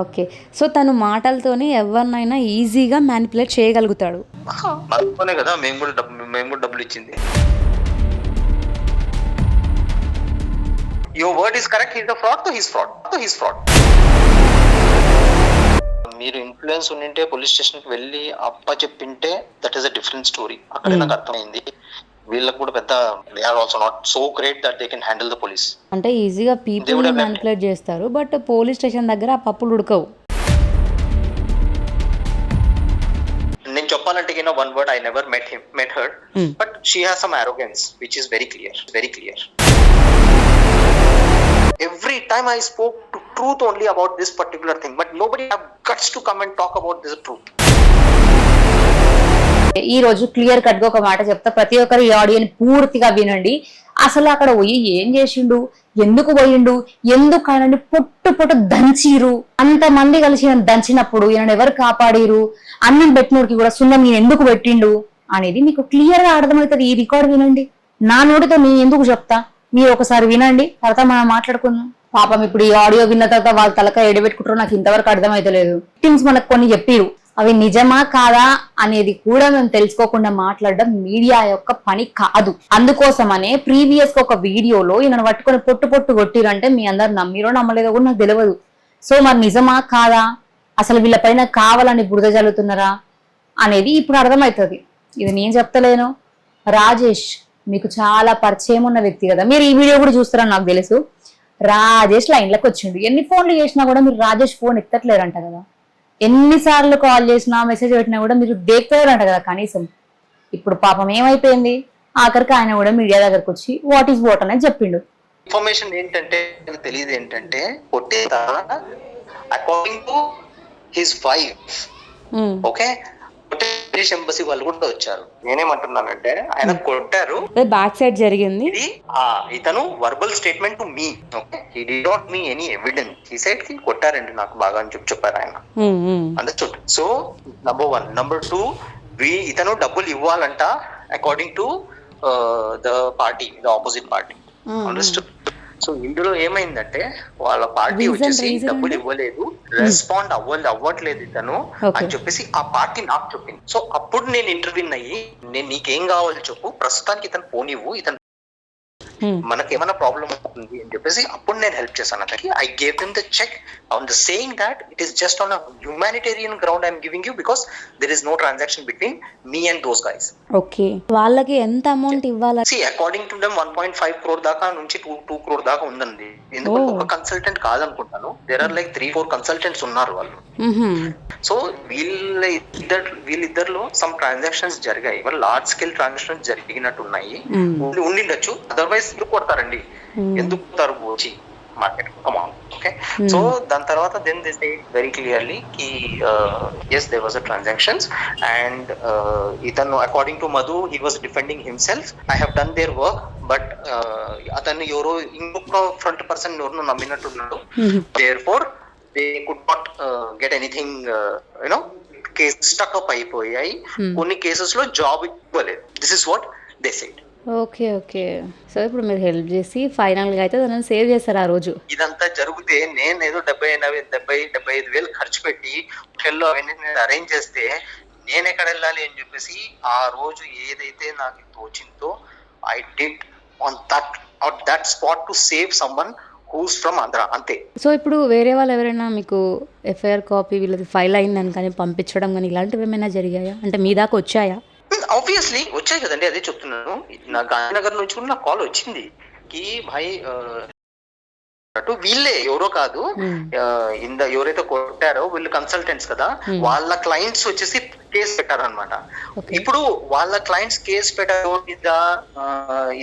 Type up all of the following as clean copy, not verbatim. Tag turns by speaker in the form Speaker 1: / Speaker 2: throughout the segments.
Speaker 1: Okay. So, తను మాటలతోనే ఎవరినైనా ఈజీగా మ్యానిపులేట్ చేయగలుగుతాడు.
Speaker 2: మనతోనే కదా మేము కూడా డబ్బులు ఇచ్చింది. Your word is correct, he's the fraud, he's fraud. మీరు ఇన్ఫ్లుయెన్స్ ఉండింటే పోలీస్ స్టేషన్ కి వెళ్ళి చెప్పింటే that is a different story. అక్కడే నాకు అర్థమైంది వీళ్ళకి కూడా పెద్ద they are also not so great that they can handle the police.
Speaker 1: అంటే ఈజీగా పీపుల్ని మ్యానిపులేట్ చేస్తారు. బట్ పోలీస్ స్టేషన్ దగ్గర ఆ పప్పులు ఉడకవు.
Speaker 2: నేను చెప్పాలంటే one word, I never met her, but she has some arrogance which is very clear. Every time I spoke to truth only about this particular thing, but nobody have guts to come and talk about this truth.
Speaker 1: ఈ రోజు clear cut గా ఒక మాట చెప్తా, ప్రతి ఒక్కరు ఈ ఆడియోని పూర్తిగా వినండి. అసలు అక్కడ పోయి ఏం చేసిండు, ఎందుకు పోయిండు, ఎందుకు ఆయనని పొట్టు దంచిరు, అంతమంది కలిసి దంచినప్పుడు ఈయన ఎవరు కాపాడిరు, అన్నం పెట్టినోడికి కూడా సున్నం ఈయన ఎందుకు పెట్టిండు అనేది మీకు క్లియర్ గా అర్థమవుతుంది. ఈ రికార్డ్ వినండి. నా నోటితో నేను ఎందుకు చెప్తా, మీరు ఒకసారి వినండి, తర్వాత మనం మాట్లాడుకుందాం. పాపం ఇప్పుడు ఈ ఆడియో విన్న తర్వాత వాళ్ళ తలక ఎడబెట్టుకుంటారో నాకు ఇంతవరకు అర్థమైతలేదు. టీమ్స్ మనకు కొన్ని చెప్పిరు, అవి నిజమా కాదా అనేది కూడా మేము తెలుసుకోకుండా మాట్లాడడం మీడియా యొక్క పని కాదు. అందుకోసమనే ప్రీవియస్ గా ఒక వీడియోలో ఈయన పట్టుకొని పొట్టు కొట్టిరంటే మీ అందరు నమ్మిరో నమ్మలేదో కూడా నాకు తెలియదు. సో మరి నిజమా కాదా, అసలు వీళ్ళపైన కావాలని బురద జల్లుతున్నారా అనేది ఇప్పుడు అర్థమవుతుంది. ఇది నేను చెప్తలేను, రాజేష్ మీకు చాలా పరిచయం ఉన్న వ్యక్తి కదా, మీరు ఈ వీడియో కూడా చూస్తారని నాకు తెలుసు. రాజేష్ లైన్లకు వచ్చిండు, ఎన్ని ఫోన్లు చేసినా కూడా మీరు రాజేష్ ఫోన్ ఎత్తట్లేరంట కదా, ఎన్నిసార్లు కాల్ చేసినా మెసేజ్ పెట్టినా కూడా మీరు దేక్తలేరంట కదా కనీసం. ఇప్పుడు పాపం ఏమైపోయింది, ఆఖరికి ఆయన కూడా మీడియా దగ్గరకు వచ్చి వాట్ ఈస్ వాట్ అనేది చెప్పిండు.
Speaker 2: ఇన్ఫర్మేషన్ ఏంటంటే తెలియదు ఏంటంటే కొట్టేదా according to his wife. Okay, British embassy వాళ్ళు కూడా వచ్చారు. నేనేమంటున్నానంటే ఆయన కొట్టారు,
Speaker 1: బ్యాక్ సైడ్ జరిగింది.
Speaker 2: ఇది ఇతను verbal statement to me. Okay, he did not me any evidence. He said కి కొట్టారండి నాకు బాగా అని చెప్పారు ఆయన. అండర్స్టూడ్. So number 1. నంబర్ 2, ఇతను డబ్బులు ఇవ్వాలంట according to the party, the opposite party. Understood. So ఇందులో ఏమైందంటే వాళ్ళ పార్టీ వచ్చేసి డబ్బులు ఇవ్వలేదు, రెస్పాండ్ అవ్వట్లేదు ఇతను అని చెప్పేసి ఆ పార్టీ నాకు చెప్పింది. సో అప్పుడు నేను ఇంటర్వ్యూన్ అయ్యి, నేను నీకేం కావాలో చెప్పు, ప్రస్తుతానికి ఇతను పోనివ్వు, ఇతను మనకేమైనా ప్రాబ్లం అవుతుంది అని చెప్పేసి అప్పుడు నేను హెల్ప్ చేశాను అతనికి. I gave them the check on the saying that it is just on a humanitarian ground I'm giving you because there is no transaction between me and those guys.
Speaker 1: Okay, వాళ్ళకి ఎంత amount ఇవ్వాలి?
Speaker 2: See according to them 1.5 crore దాకా నుంచి 2 crore దాకా ఉందండి. ఎందుకంటే ఒక consultant కాదనుకుంటాను, దేర్ ఆర్ లైక్ 3-4 కన్సల్టెంట్స్ ఉన్నారు వాళ్ళు. సో వీళ్ళిద్దరిలో సమ్ ట్రాన్సాక్షన్స్ జరిగాయి, వాళ్ళు లార్జ్ స్కేల్ ట్రాన్సాక్షన్స్ జరిగినట్టున్నాయి, ఉండిండొచ్చు. అదర్వైజ్ ఎందుకు కొడతారండి, ఎందుకు కొడతారు వచ్చి మార్కెట్ అమౌంట్. ఓకే, సో దాని తర్వాత then they say very clearly కి yes there was a transactions and ఇతను according to Madhu he was defending himself. I have done their work, but అతను ఎవరో ఇంకొక ఫ్రంట్ పర్సన్ ఎవరు నమ్మినట్టున్నాడు. therefore they could not get anything, case stuck up అయిపోయాయి. కొన్ని cases లో job ఇవ్వలేదు. This is what they said.
Speaker 1: Okay okay, so ఇప్పుడు మీరు హెల్ప్ చేసి ఫైనల్ గా అయితే దాన్ని సేవ్ చేస్తారు. ఆ రోజు
Speaker 2: ఇదంతా జరిగితే నేను ఏదో 75,000 ఖర్చు పెట్టి హోటల్లో అవన్నీ అరేంజ్ చేస్తే నేను ఎక్కడ వెళ్ళాలి అని చెప్పేసి ఆ రోజు ఏదైతే నాకు తోచిందో I did on that spot to save someone who's from Andhra, అంతే.
Speaker 1: సో ఇప్పుడు వేరే వాళ్ళు ఎవరైనా మీకు ఎఫ్ఐఆర్ కాపీ వీళ్ళది ఫైల్ అయిందని కానీ పంపించడం కానీ ఇలాంటివి ఏమైనా జరిగాయా, అంటే మీ దాకా వచ్చాయా?
Speaker 2: ఆబ్వియస్లీ వచ్చాయి కదండి, అదే చెప్తున్నాను. నా గాంధీనగర్ నుంచి కూడా నాకు కాల్ వచ్చింది కి భాయ్ వీళ్ళే ఎవరో కాదు, ఎవరైతే కొట్టారో వీళ్ళు కన్సల్టెంట్స్ కదా, వాళ్ళ క్లయింట్స్ వచ్చేసి కేసు పెట్టారనమాట. ఇప్పుడు వాళ్ళ క్లయింట్స్ కేసు పెట్టారో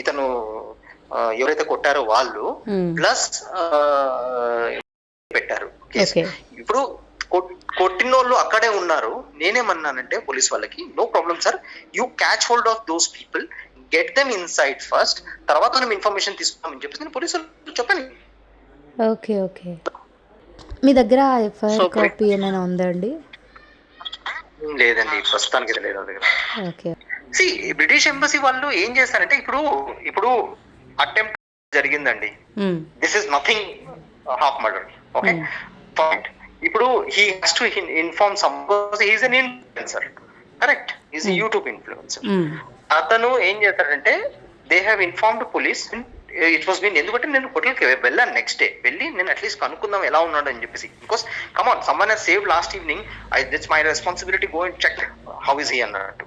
Speaker 2: ఇతను ఎవరైతే కొట్టారో వాళ్ళు ప్లస్ పెట్టారు కేసు. ఇప్పుడు కొట్టిన వాళ్ళు అక్కడే ఉన్నారు. నేనేమన్నానంటే పోలీస్ వాళ్ళకి, no problem sir, you catch hold of those people, get them inside first, తర్వాత మనం ఇన్ఫర్మేషన్ తీసుకుంటామని చెప్పేసి నేను పోలీసు వాళ్ళకి చెప్పాను.
Speaker 1: ఓకే ఓకే, మీ దగ్గర ఎఫ్ఐఆర్ కాపీ ఏమైనా ఉందండి?
Speaker 2: లేదండి, ప్రస్తుతానికి లేదు దగ్గర.
Speaker 1: ఓకే,
Speaker 2: సి బ్రిటిష్ ఎంబసీ వాళ్ళు ఏం చేస్తారంటే ఇప్పుడు అటెంప్ట్ జరిగిందండి, this is nothing half murder. Okay, point. ఇప్పుడు he has to inform some he's an influencer, correct, is YouTube influencer. అతను ఏం చేస్తాడంటే they have informed police. It was mean, ఎందుకంటే నేను హోటల్కి వెళ్ళాను నెక్స్ట్ డే, వెళ్ళి నేను అట్లీస్ట్ కనుక్కుందాం ఎలా ఉన్నాడు అని చెప్పేసి. Because come on, someone has saved last evening, it's my responsibility go and check how is he అన్నట్టు.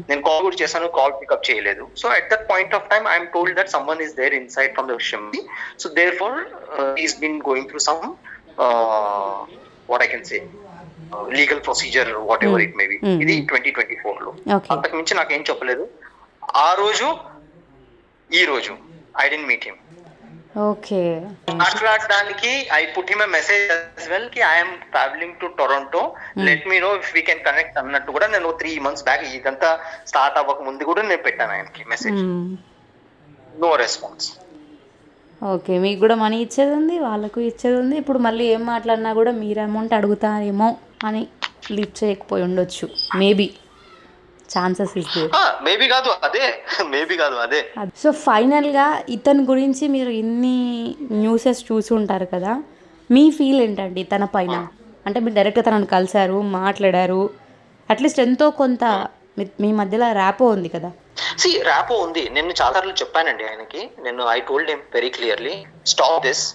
Speaker 2: నేను కాల్ కూడా చేశాను, కాల్ పికప్ చేయలేదు. So at that point of time I'm told that someone is there inside from the Shimla. So therefore is been going through somewhat I can say legal procedure, whatever it may be. ఇది 2024 లో. అంతకు మించి నాకేం చెప్పలేదు. ఆ రోజు ఈ రోజు I didn't meet him.
Speaker 1: Okay.
Speaker 2: మాట్లాడడానికి I put him a message as well ki I am traveling to Toronto. Let me know if we can connect అన్నట్టు కూడా నేను 3 months బ్యాక్ ఇదంతా స్టార్ట్ అవ్వక ముందు కూడా నేను పెట్టాను ఆయనకి మెసేజ్. No response.
Speaker 1: ఓకే, మీకు కూడా మనీ ఇచ్చేది ఉంది, వాళ్ళకు ఇచ్చేది ఉంది. ఇప్పుడు మళ్ళీ ఏం మాట్లాడినా కూడా మీరు అమౌంట్ అడుగుతారేమో అని లిఫ్ట్ చేయకపోయి ఉండొచ్చు. Maybe chances is there.
Speaker 2: Maybe కాదు అదే.
Speaker 1: సో ఫైనల్గా ఇతని గురించి మీరు ఇన్ని న్యూసెస్ చూసి ఉంటారు కదా, మీ ఫీల్ ఏంటండి తన పైన? అంటే మీరు డైరెక్ట్గా తనని కలిసారు, మాట్లాడారు, అట్లీస్ట్ ఎంతో కొంత మీ మధ్యలో ర్యాపో ఉంది కదా?
Speaker 2: ర్యాపో ఉంది. నేను చాలా సార్లు చెప్పానండి ఆయనకి. నేను I told him very clearly, stop this,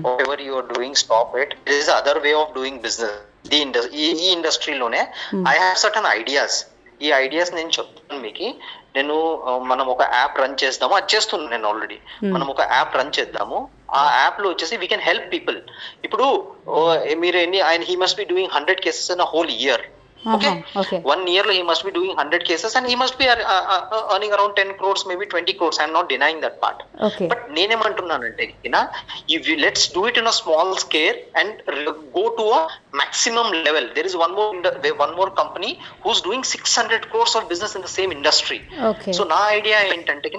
Speaker 2: whatever you are doing, stop it. This is other way of doing business. ఈ ఇండస్ట్రీలోనే ఐ హ్యావ్ సర్టన్ ఐడియాస్. ఈ ఐడియాస్ నేను చెప్తాను మీకు. నేను మనం ఒక యాప్ రన్ చేద్దాము, అది చేస్తున్నాను నేను ఆల్రెడీ. మనం ఒక యాప్ రన్ చేద్దాము, ఆ యాప్ లో వచ్చేసి వీ కెన్ హెల్ప్ పీపుల్. ఇప్పుడు మీరు he must be doing 100 cases in a whole year. Okay. 1 year he must be doing 100 cases and he must be earning around 10 crores, maybe 20 crores. I'm not denying that part.
Speaker 1: Okay.
Speaker 2: But నేనేమంటున్నానంటే if you let's do it in a small scale and go to a maximum level. There is one more company who's doing 600 crores of business in the same industry.
Speaker 1: Okay.
Speaker 2: So నా idea ఏంటంటే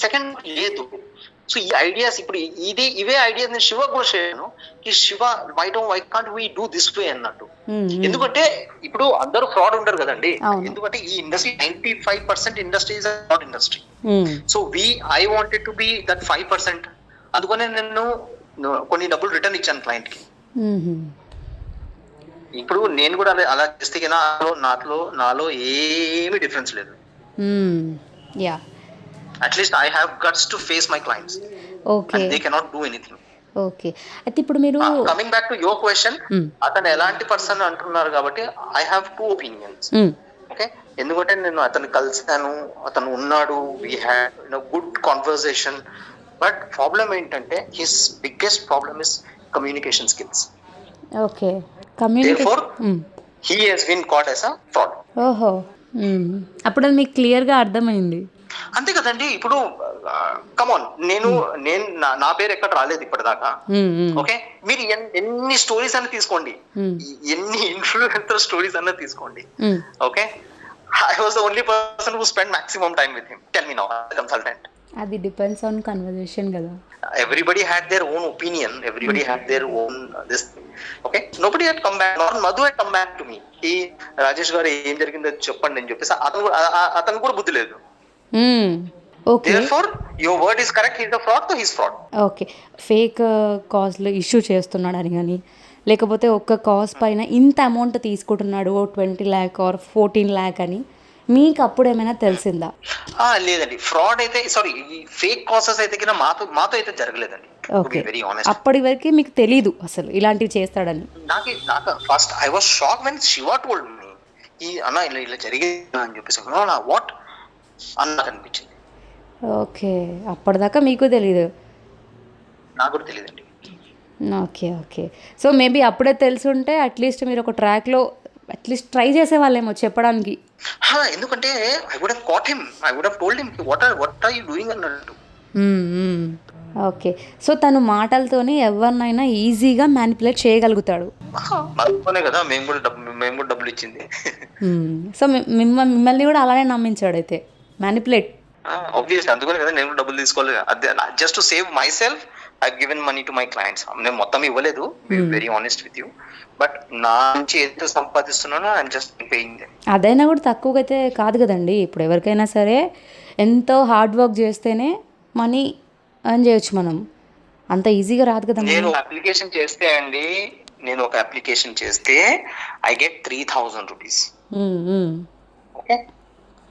Speaker 2: second లేదు. So ఈ ideas ఇప్పుడు ఇవే ideas నేను శివ కూడా చేయను కి Shiva why can't we do this way అన్నట్టు. ఎందుకంటే ఇప్పుడు అందరూ ఫ్రాడ్ ఉండరు కదండి. ఎందుకంటే ఈ industry 95% industry is fraud industry. So I wanted to be that 5%. అందుకనే నేను కొన్ని డబ్బులు రిటర్న్ ఇచ్చాను క్లయింట్ కి. ఇప్పుడు నేను కూడా అలా చేస్తే నాలో ఏమీ డిఫరెన్స్ లేదు. At least I have guts to face my clients.
Speaker 1: Okay.
Speaker 2: And they cannot do anything.
Speaker 1: Okay. అయితే ఇప్పుడు మీరు
Speaker 2: coming back to your question, అతను ఎలాంటి పర్సన్ అంటున్నారు కాబట్టి I have 2 opinions. Okay. ఎందుకంటే నేను అతను కలిసాను, అతను ఉన్నాడు, we had good conversation. But problem ఏంటంటే his biggest problem is communication skills.
Speaker 1: Okay.
Speaker 2: Therefore, he has been caught as a fraud.
Speaker 1: ఓహో, అప్పుడు అది మీకు క్లియర్గా అర్థమైంది.
Speaker 2: అంతే కదండి. ఇప్పుడు కమాన్, నేను నా పేరు ఎక్కడ రాలేదు ఇప్పటిదాకా. ఓకే, మీరు ఎన్ని స్టోరీస్ అన్న తీసుకోండి, ఎన్ని ఇన్ఫ్లుయెన్సర్ స్టోరీస్ అన్న తీసుకోండి. Okay, I was the only person who spend maximum time with him. Tell me now, consultant.
Speaker 1: అది డిపెండ్స్ ఆన్ కన్వర్జేషన్ కదా.
Speaker 2: Everybody had their own opinion, everybody had their own this thing. Okay, nobody had come back, not Madhu had come back to me. ఈ రాజేష్ గారు ఏం జరిగిందో చెప్పండి అని చెప్పేసి అతను కూడా బుద్ధి లేదు.
Speaker 1: Okay,
Speaker 2: therefore your word is correct, he is a fraud, so he is fraud.
Speaker 1: Okay, fake కాజ్లు ఇష్యూ చేస్తున్నాడు అని కానీ, లేకపోతే ఒక్క కాజ్ పైన ఇంత అమౌంట్ తీసుకుంటున్నాడు 20 lakh or 14 lakh అని మీకు అప్పుడు ఏమైనా తెలిసిందా?
Speaker 2: లేదండి, ఫ్రాడ్ అయితే సారీ ఫేక్ కాసెస్ అయితే మాతో అయితే జరగలేదండి.
Speaker 1: ఓకే, అప్పటి వరకు మీకు తెలీదు అసలు ఇలాంటివి చేస్తాడని?
Speaker 2: నాకు first I was shock when Shiva told me అన్న ఇలా జరిగింది అని చెప్పేసి. వాట్ అన్నది అనిపించింది.
Speaker 1: ఓకే, అప్పటిదాకా మీకు తెలీదు?
Speaker 2: నాకు కూడా తెలియదండి.
Speaker 1: ఓకే ఓకే, సో మేబీ అప్పుడే తెలుసుంటే అట్లీస్ట్ మీరు ఒక ట్రాక్లో అట్లీస్ట్ ట్రై చేసే వాళ్ళేమో చెప్పడానికి.
Speaker 2: ఎందుకంటే I would have caught him, I would have told him what are you doing అన్నట్టు.
Speaker 1: ఓకే, సో తను మాటలతోనే ఎవరినైనా ఈజీగా మ్యానిపులేట్ చేయగలుగుతాడు.
Speaker 2: మనతోనే కదా మేము కూడా డబ్బులు ఇచ్చింది.
Speaker 1: సో మిమ్మల్ని కూడా అలానే నమ్మించాడు అయితే, మ్యానిపులేట్.
Speaker 2: ఆబ్వియస్లీ, అందుకనే కదా నేను డబ్బులు తీసుకోలేదు. Just to save my self I given money to my clients. నేను మొత్తం ఇవ్వలేదు, very honest with you. But నా నుంచి ఏదైతే సంపాదిస్తున్నానో ఐఎమ్ జస్ట్ పేయింగ్ దెమ్.
Speaker 1: అదైనా కూడా తక్కువగా అయితే కాదు కదండి. ఇప్పుడు ఎవరికైనా సరే ఎంతో హార్డ్ వర్క్ చేస్తేనే మనీ ఎర్న్ చేయొచ్చు. మనం అంత ఈజీగా రాదు కదా.
Speaker 2: నేను అప్లికేషన్ చేస్తే అండి నేను ఒక అప్లికేషన్ చేస్తే ఐ గెట్ 3,000 రూపీస్. ఓకే,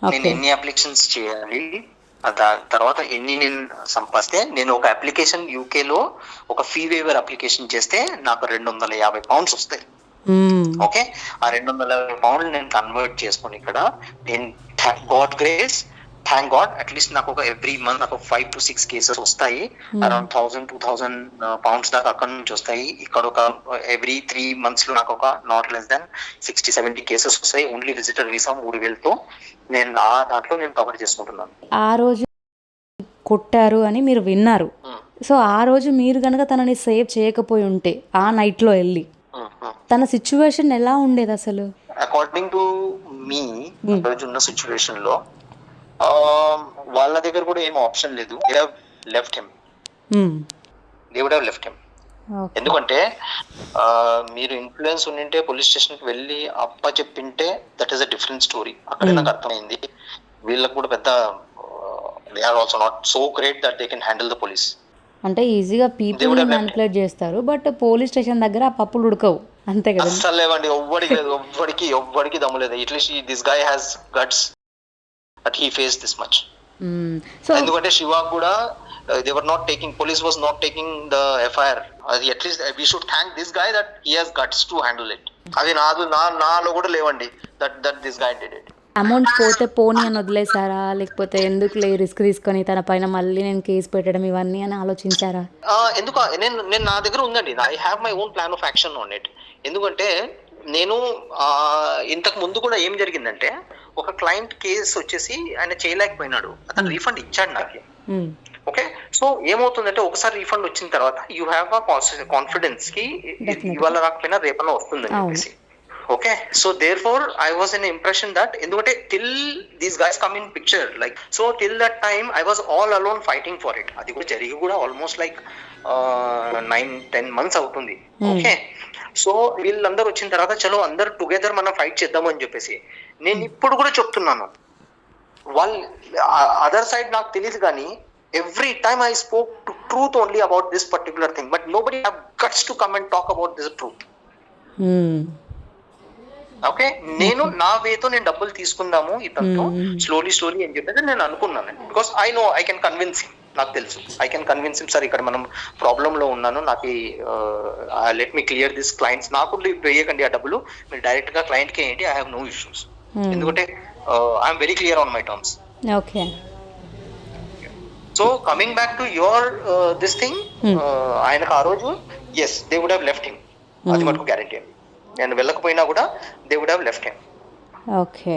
Speaker 2: నేను ఎన్ని అప్లికేషన్స్ చేయాలి, తర్వాత ఎన్ని నేను సంపాదిస్తే, నేను ఒక అప్లికేషన్ యూకేలో ఒక ఫీ వేవర్ అప్లికేషన్ చేస్తే నాకు 250 పౌండ్స్ వస్తాయి. ఓకే, ఆ 250 పౌండ్లు నేను కన్వర్ట్ చేసుకొని ఇక్కడ నేను థ్యాంక్ గాడ్ అట్లీస్ట్ నాకు ఒక ఎవ్రీ మంత్ నాకు 5 to 6 కేసెస్ వస్తాయి. అరౌండ్ 1,000-2,000 పౌండ్స్ దాకా అక్కడ నుంచి వస్తాయి. ఇక్కడ ఒక ఎవ్రీ 3 months లో నాకు ఒక నాట్ లెస్ దాన్ 60-70 కేసెస్ వస్తాయి. ఓన్లీ విజిటర్ వీసా 3,000తో నేను దాంట్లో నేను కవర్ చేసుకుంటున్నాను.
Speaker 3: ఆ రోజు కొట్టారు అని మీరు విన్నారు, సో ఆ రోజు మీరు కనుక తనని సేవ్ చేయకపోయి ఉంటే ఆ నైట్లో వెళ్ళి తన సిచ్యువేషన్ ఎలా ఉండేది అసలు?
Speaker 2: అకార్డింగ్ టు మీ రోజు ఉన్న సిచ్యువేషన్ లో వాళ్ళ దగ్గర కూడా ఏం ఆప్షన్ లేదు. They have left him. ఎందుకంటే మీరు ఇన్ఫ్లుయెన్స్ ఉండింటే పోలీస్ స్టేషన్ కి వెళ్ళి అప్ప చెప్పింటే that is a different story. అక్కడే నాకు అర్థమైంది వీళ్ళకి కూడా పెద్ద they are also not so great that they can handle the police.
Speaker 3: అంటే ఈజీగా పీపుల్ మ్యానిపులేట్ చేస్తారు, బట్ పోలీస్ స్టేషన్ దగ్గర ఆ పప్పులు ఉడకవు, అంతే కదా?
Speaker 2: అసలు లేవండి, ఎవ్వడికి దమ్ము లేదు. At least this guy has guts that he face this much. ఎందుకంటే శివ కూడా they were not taking, police was not taking the FIR. At least we should thank this guy that he has guts to handle it. అది నాలో కూడా లేవండి that this guy did it.
Speaker 3: Amount పోతే పోనీ అని వదిలేసారా, లేకపోతే ఎందుకు రిస్క్ తీసుకొని తన పైన మళ్ళీ నేను కేసు పెట్టడం ఇవన్నీ అని ఆలోచించారా?
Speaker 2: ఎందుకు నేను నా దగ్గర ఉందండి, I have my own plan of action on it. ఎందుకంటే నేను ఇంతకు ముందు కూడా ఏం జరిగిందంటే ఒక క్లయింట్ కేసు వచ్చేసి ఆయన చేయలేకపోయినాడు, అతను రీఫండ్ ఇచ్చాడు నాకు. ఓకే, సో ఏమవుతుందంటే ఒకసారి రీఫండ్ వచ్చిన తర్వాత యూ హ్యావ్ అ కాన్ఫిడెన్స్ కి ఇవాళ రాకపోయినా రేపన్నా వస్తుందని చెప్పేసి. Okay, so therefore I was in impression that, ఎందుకంటే till these guys come in picture like, so till that time I was all alone fighting for it. అది కూడా జరిగి కూడా ఆల్మోస్ట్ లైక్ 9-10 months అవుతుంది. ఓకే, సో వీళ్ళందరూ వచ్చిన తర్వాత చలో అందరు టుగెదర్ మనం ఫైట్ చేద్దాము అని చెప్పేసి నేను ఇప్పుడు కూడా చెప్తున్నాను. వాళ్ళు అదర్ సైడ్ నాకు తెలియదు కానీ every time I spoke to truth only about this particular thing, but nobody have guts to come and talk about this truth. Okay, నేను నా వేతో నేను డబ్బులు తీసుకుందాము ఇతనితో స్లోలీ అని చెప్పేసి నేను అనుకున్నాను. Because I know I can convince him, నాకు తెలుసు I can convince him. Sir ఇక్కడ మనం ప్రాబ్లమ్ లో ఉన్నాను, నాకు let me clear this clients, నాకు వేయకండి ఆ డబ్బులు, మీరు డైరెక్ట్ గా క్లయింట్ కి ఏంటి, ఐ హావ్ నో ఇష్యూస్. ఎందుకంటే I'm very clear on my terms.
Speaker 3: Okay,
Speaker 2: so coming back to your this thing, ఆయనకు ఆ రోజు yes they would have left him, అది మటుకు గ్యారెంటీ అండి. నేను వెళ్ళకపోయినా కూడా they would have left him.
Speaker 3: Okay,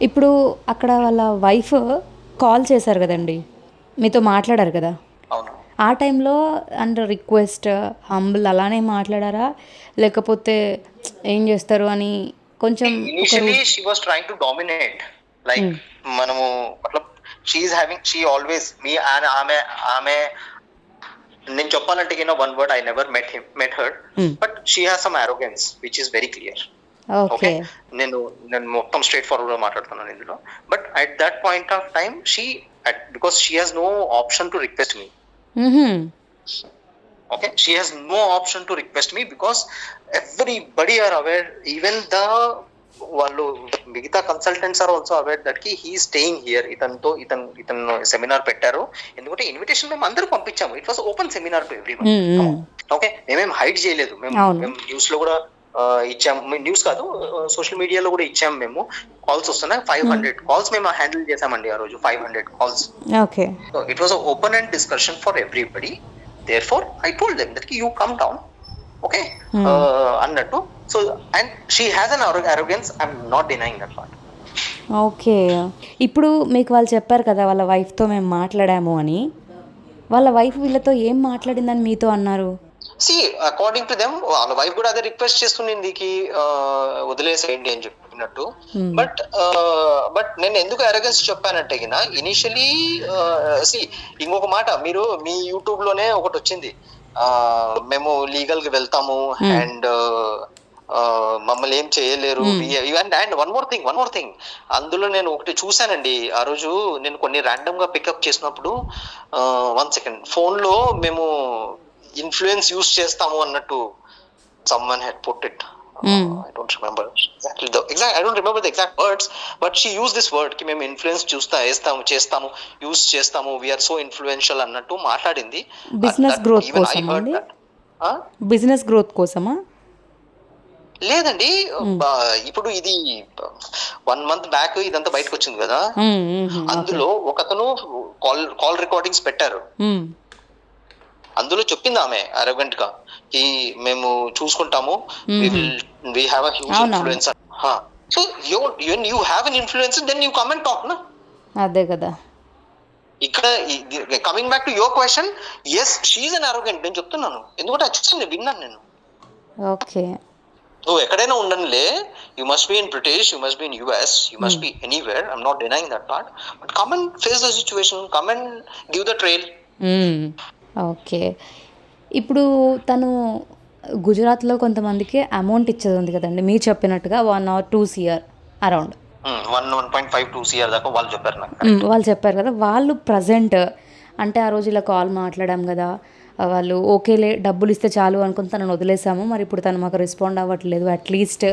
Speaker 3: ఇప్పుడు అక్కడ వాళ్ళ వైఫ్ కాల్ చేశారు కదండి, మీతో మాట్లాడారు కదా?
Speaker 2: అవును.
Speaker 3: ఆ టైంలో అండ్ రిక్వెస్ట్ హంబుల్ అలానే మాట్లాడారా, లేకపోతే ఏం చేస్తారు అని కొంచెం?
Speaker 2: Initially she was trying to dominate, like మనము మతలబ్ షీ ఆల్వేస్ మీ ఆమె నేను చెప్పాలంటే one word, I never met her, but she has some arrogance which is very clear. Okay, నేను మొత్తం స్ట్రైట్ ఫార్వర్డ్ గా మాట్లాడుతున్నాను ఇందులో. But at that point of time because she has no option to request me. Okay, she has no option to request me because everybody are aware, even the వాళ్ళు మిగతా consultants are also aware that కి he staying here. ఇతను seminar పెట్టారు, ఎందుకంటే invitation మేము అందరూ పంపించాము. It was open seminar to everyone. Okay, మేమేం హైడ్ చేయలేదు, మేము న్యూస్ లో కూడా ఇచ్చాము, న్యూస్ కాదు సోషల్ మీడియాలో కూడా ఇచ్చాము. మేము కాల్స్ వస్తున్నాయి, 500 calls మేము హ్యాండిల్ చేసామండి ఆ రోజు, 500 calls.
Speaker 3: Okay,
Speaker 2: so it was open and discussion for everybody. Therefore, I told them that you come down, okay, అన్నట్టు. So and she has an arrogance, I'm not denying that part.
Speaker 3: Okay, ఇప్పుడు మీకు వాళ్ళు చెప్పారు కదా వాళ్ళ వైఫ్తో మేము మాట్లాడాము అని, వాళ్ళ వైఫ్ వీళ్ళతో ఏం మాట్లాడిందని మీతో అన్నారు?
Speaker 2: See, according to them, వాళ్ళ వైఫ్ కూడా అదే రిక్వెస్ట్ చేస్తుంది వదిలేసేయండి అని చెప్పినట్టు. బట్ నేను ఎందుకు అరగెన్స్ చెప్పానంటే ఇనిషియలీ ఇంకొక మాట, మీరు మీ యూట్యూబ్ లోనే ఒకటి వచ్చింది, మేము లీగల్ గా వెళ్తాము అండ్ మమ్మల్ని ఏం చేయలేరు. అండ్ వన్ మోర్ థింగ్ అందులో నేను ఒకటి చూసానండి ఆ రోజు. నేను కొన్ని ర్యాండమ్ గా పికప్ చేసినప్పుడు 1 second ఫోన్ లో మేము ఇన్ఫ్లుయెన్స్ యూస్ చేస్తాము అన్నట్టు someone had put it. I don't remember exactly the exact words, but she used this word ki mem influence చేస్తాము యూస్ చేస్తాము, we are so influential అన్నట్టు మాట్లాడింది.
Speaker 3: బిజినెస్ గ్రోత్ కోసమా అండి? బిజినెస్ గ్రోత్ కోసమా?
Speaker 2: లేదండి, ఇప్పుడు ఇది 1 month బ్యాక్ ఇదంతా బయటకు వచ్చింది కదా, అందులో ఒకతను కాల్ రికార్డింగ్స్ పెట్టారు. అందులో చెప్పింది ఆమె అరోగెంట్ గా ఈ మేము చూసుకుంటాము, we have a huge influence. So when you have an influence, then you come and talk, na?
Speaker 3: అదే కదా.
Speaker 2: ఇక్కడ coming back to your question, yes she is an arrogant నేను చెప్తున్నాను, ఎందుకంటే వచ్చేసింది విన్నాను నేను.
Speaker 3: ఓకే,
Speaker 2: నువ్వు ఎక్కడైనా ఉండనులే, you must be in British, you must be in US, you must be anywhere, I'm not denying that part, but come and face the situation, come and give the trail.
Speaker 3: Okay, ఇప్పుడు తను గుజరాత్లో కొంతమందికి amount ఇచ్చేది ఉంది కదండి, మీరు చెప్పినట్టుగా 1 or 2 CR around
Speaker 2: 1.5-2 CR దాకా వాళ్ళు చెప్పారు నాకు.
Speaker 3: వాళ్ళు చెప్పారు కదా, వాళ్ళు ప్రజెంట్ అంటే ఆ రోజు ఇలా కాల్ మాట్లాడాం కదా, వాళ్ళు ఓకేలే డబ్బులు ఇస్తే చాలు అనుకుని తనను వదిలేసాము, మరి ఇప్పుడు తను మాకు రెస్పాండ్ అవ్వట్లేదు అట్లీస్ట్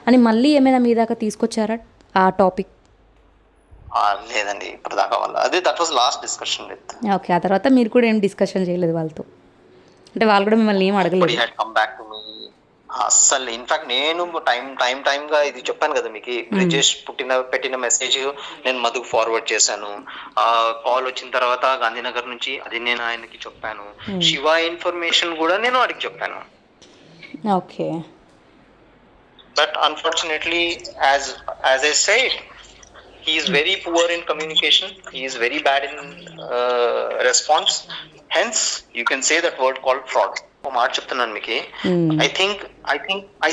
Speaker 3: అని మళ్ళీ ఏమైనా మీ దాకా తీసుకొచ్చారా ఆ టాపిక్?
Speaker 2: లేదండి ఇప్పుడు దాకా వాళ్ళు, అదే that was last discussion with.
Speaker 3: Okay, ఆ తర్వాత మీరు కూడా ఏం డిస్కషన్ చేయలేదు వాళ్ళతో, అంటే వాళ్ళు కూడా మిమ్మల్ని ఏం అడగలేదు?
Speaker 2: అస్సలు ఇన్ఫాక్ట్ నేను టైం గా ఇది చెప్పాను కదా మీకు, బ్రిజేష్ పెట్టిన మెసేజ్ నేను మధుకు ఫార్వర్డ్ చేశాను. ఆ కాల్ వచ్చిన తర్వాత గాంధీనగర్ నుంచి అది నేను ఆయనకి చెప్పాను. శివ ఇన్ఫర్మేషన్ కూడా నేను అడిగి చెప్పాను.
Speaker 3: Okay,
Speaker 2: but unfortunately as I said, he is very poor in communication, he is very bad in response, hence you can say that word called fraud. మాట చెప్తున్నాను మీకు. I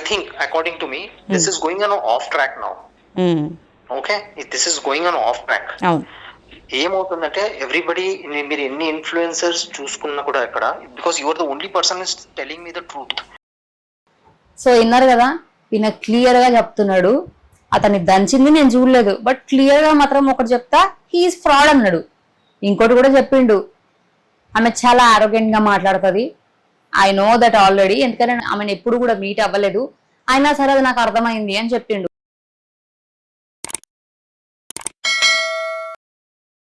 Speaker 2: think according to me this is going on off track now. Okay, this is going on off track. ఏమవుతుందంటే everybody, మీరు ఎన్ని influencers చూసుకున్నా కూడా ఇక్కడ, because you are the only person is telling me the truth.
Speaker 1: So విన్నారు కదా, ఈయన clear గా చెప్తున్నాడు, అతన్ని దంచింది నేను చూడలేదు, బట్ క్లియర్ గా మాత్రం ఒకటి చెప్తా, హీఈస్ ఫ్రాడ్ అన్నాడు. ఇంకోటి కూడా చెప్పిండు, ఆమె చాలా ఆరోగ్యంట్ గా మాట్లాడుతుంది, ఐ నో దట్ ఆల్రెడీ, ఎందుకంటే ఆమెను ఎప్పుడు కూడా మీట్ అవ్వలేదు, అయినా సరే అది నాకు అర్థమైంది అని చెప్పిండు.